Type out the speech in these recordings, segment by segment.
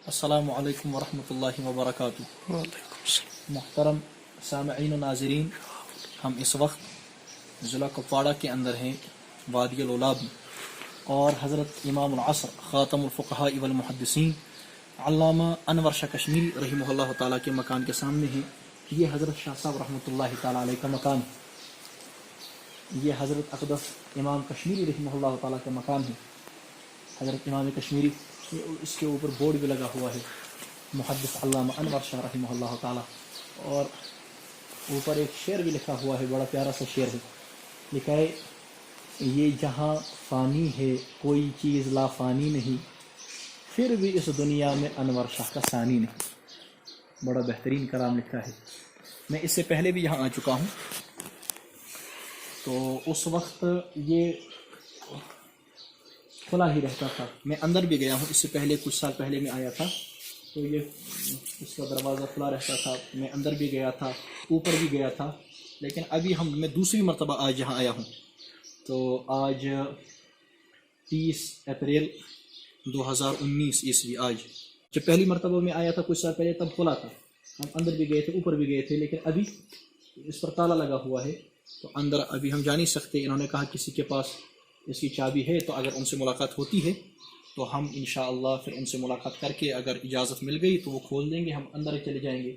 السلام علیکم ورحمۃ اللہ وبرکاتہ۔ محترم سامعین و ناظرین، ہم اس وقت ضلع کپواڑہ کے اندر ہیں، وادی الولاب میں، اور حضرت امام العصر خاتم الفقہاء والمحدثین علامہ انور شاہ کشمیری رحمہ اللہ تعالیٰ کے مکان کے سامنے ہیں۔ یہ حضرت شاہ صاحب رحمۃ اللہ تعالیٰ علیہ کا مکان ہے۔ یہ حضرت اقدس امام کشمیری رحمہ اللہ تعالیٰ کا مکان ہے۔ حضرت امام کشمیری، اس کے اوپر بورڈ بھی لگا ہوا ہے، محدث علامہ انور شاہ رحمہ اللہ تعالیٰ، اور اوپر ایک شعر بھی لکھا ہوا ہے، بڑا پیارا سا شعر ہے، لکھا ہے: یہ جہاں فانی ہے کوئی چیز لا فانی نہیں، پھر بھی اس دنیا میں انور شاہ کا ثانی نہیں۔ بڑا بہترین کلام لکھا ہے۔ میں اس سے پہلے بھی یہاں آ چکا ہوں، تو اس وقت یہ کھلا ہی رہتا تھا۔ میں اندر بھی گیا ہوں، اس سے پہلے کچھ سال پہلے میں آیا تھا تو یہ اس کا دروازہ کھلا رہتا تھا، میں اندر بھی گیا تھا، اوپر بھی گیا تھا، لیکن ابھی میں دوسری مرتبہ آج یہاں آیا ہوں۔ تو آج 30 اپریل 2019 عیسوی، آج جب پہلی مرتبہ میں آیا تھا کچھ سال پہلے تب کھلا تھا، ہم اندر بھی گئے تھے، اوپر بھی گئے تھے، لیکن ابھی اس پر تالا لگا ہوا ہے، تو اندر ابھی ہم جا نہیں سکتے۔ انہوں نے کہا کسی کے پاس اس کی چابی ہے تو اگر ان سے ملاقات ہوتی ہے تو ہم انشاءاللہ پھر ان سے ملاقات کر کے اگر اجازت مل گئی تو وہ کھول دیں گے، ہم اندر چلے جائیں گے۔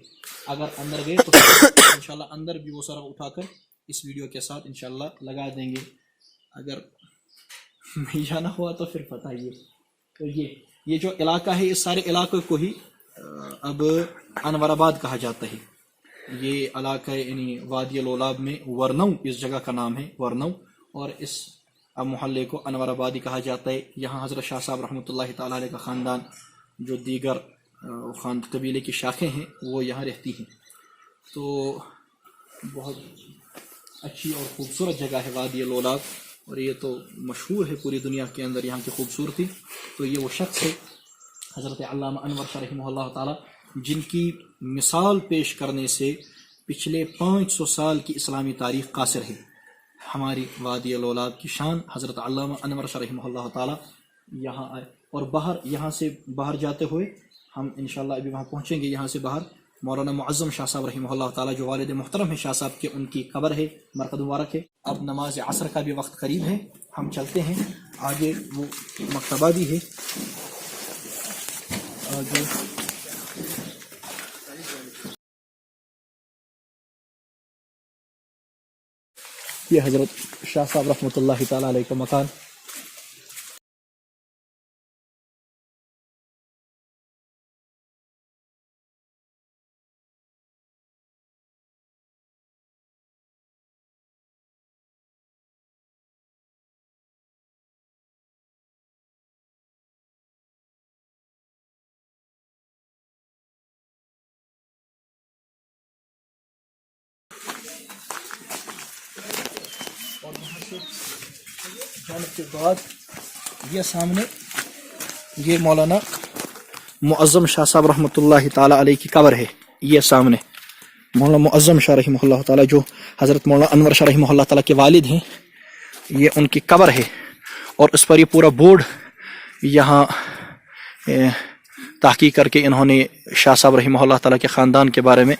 اگر اندر گئے تو انشاءاللہ اندر بھی وہ سارا اٹھا کر اس ویڈیو کے ساتھ انشاءاللہ لگا دیں گے۔ اگر نہیں جانا ہوا تو پھر پتہ ہی ہے۔ تو یہ جو علاقہ ہے، اس سارے علاقے کو ہی اب انور آباد کہا جاتا ہے۔ یہ علاقہ یعنی وادی الولاب میں ورنو اس جگہ کا نام ہے، ورنو، اور اس محلے کو انور آبادی کہا جاتا ہے۔ یہاں حضرت شاہ صاحب رحمۃ اللہ تعالیٰ علیہ کا خاندان، جو دیگر قبیلے کی شاخیں ہیں، وہ یہاں رہتی ہیں۔ تو بہت اچھی اور خوبصورت جگہ ہے وادی الولاب، اور یہ تو مشہور ہے پوری دنیا کے اندر یہاں کی خوبصورتی۔ تو یہ وہ شخص ہے حضرت علامہ انور شاہ رحمہ اللہ تعالیٰ، جن کی مثال پیش کرنے سے پچھلے 500 سال کی اسلامی تاریخ قاصر ہے۔ ہماری وادی الولاب کی شان حضرت علامہ انور شاہ رحمہ اللہ تعالیٰ یہاں آئے، اور باہر یہاں سے باہر جاتے ہوئے ہم انشاءاللہ ابھی وہاں پہنچیں گے۔ یہاں سے باہر مولانا معظم شاہ صاحب رحمہ اللہ تعالیٰ، جو والد محترم ہے شاہ صاحب کے، ان کی قبر ہے، مرقد مبارک ہے۔ اب نماز عصر کا بھی وقت قریب ہے، ہم چلتے ہیں آگے۔ وہ مکتبہ بھی ہے آگے۔ یہ حضرت شاہ صاحب رحمۃ اللہ تعالیٰ علیہ کا مکان۔ اور وہاں سے جانے کے بعد یہ سامنے یہ مولانا معظم شاہ صاحب رحمۃ اللہ تعالیٰ علیہ کی قبر ہے۔ یہ سامنے مولانا معظم شاہ رحمہ اللہ تعالیٰ، جو حضرت مولانا انور شاہ رحمہ اللہ تعالیٰ کے والد ہیں، یہ ان کی قبر ہے، اور اس پر یہ پورا بورڈ یہاں تحقیق کر کے انہوں نے شاہ صاحب رحمہ اللہ تعالیٰ کے خاندان کے بارے میں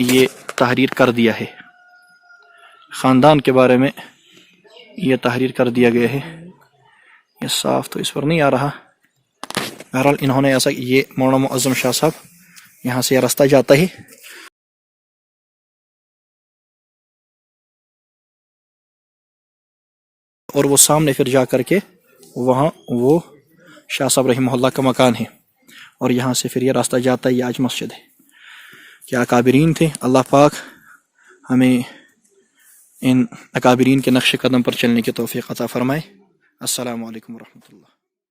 یہ تحریر کر دیا ہے۔ خاندان کے بارے میں یہ تحریر کر دیا گیا ہے۔ یہ صاف تو اس پر نہیں آ رہا، بہرحال انہوں نے ایسا، یہ مولانا معظم شاہ صاحب، یہاں سے یہ راستہ جاتا ہے، اور وہ سامنے پھر جا کر کے وہاں وہ شاہ صاحب رحمہ اللہ کا مکان ہے، اور یہاں سے پھر یہ راستہ جاتا ہے۔ یہ آج مسجد ہے۔ کیا اکابرین تھے، اللہ پاک ہمیں ان اکابرین کے نقش قدم پر چلنے کی توفیق عطا فرمائے۔ السلام علیکم ورحمۃ اللہ۔